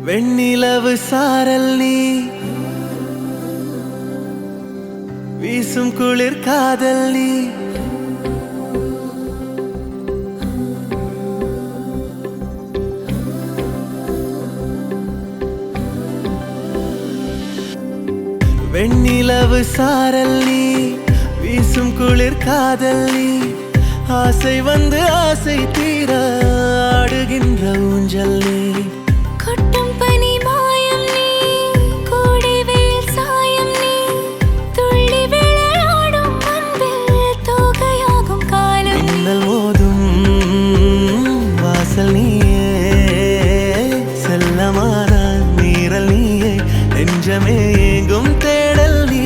வெண்ணிலவு சாரல் நீ வீசும் குளிர் காதல் நீ வெண்ணிலவு சாரல் நீ வீசும் குளிர் காதல் நீ ஆசை வந்து ஆசை தீர ஆடுகின்ற ஊஞ்சல் நீ கொட்டும் பனி மாயம் நீ கோடை வெயில் சாயம் நீ துள்ளி விளையாடும் அன்பில் தோகையாகும் காலம் மின்னல் மோதும் வாசல் நீயே செல்லமான நீரல் நீயே நெஞ்சமே எங்கும் தேடல் நீ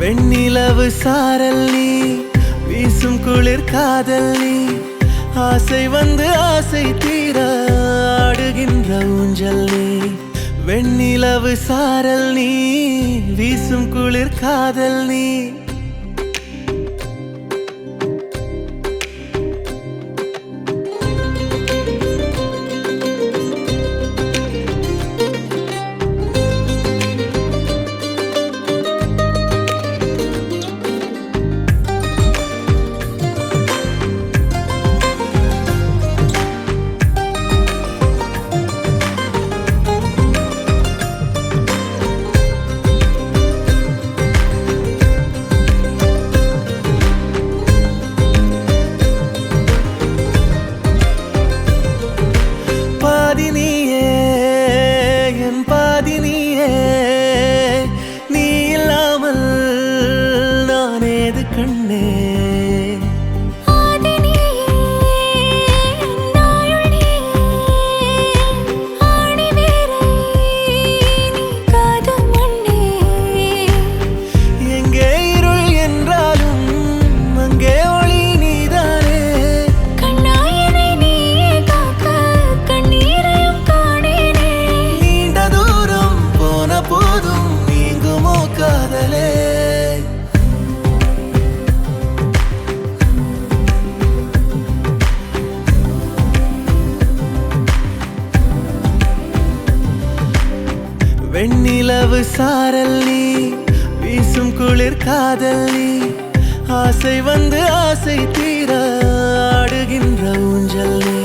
வெண்ணிலவு சாரல் நீ வீசும் குளிர் காதல் நீ ஆசை வந்து ஆசை தீர ஆடுகின்ற ஊஞ்சல் நீ வெண்ணிலவு சாரல் நீ வீசும் குளிர் காதல் நீ பாதினியே என் பாதினியே நீ இல்லாமல் நான் ஏது கண்ணே ஆதி நீயே நாயுள் நீயே ஆணி வேரை நீ காதும் மண்ணே எங்கே இருள் என்றாலும் அங்கே ஒளி நீதானே கண்ணாயனை நீயே காக்க கண்ணீரையும் காணேனே நீண்ட தூரம் போன போதும் நீங்குமோ காதலே வெண்ணிலவு சாரல் நீ வீசும் குளிர் காதல் நீ ஆசை வந்து ஆசை தீர ஆடுகின்ற ஊஞ்சல் நீ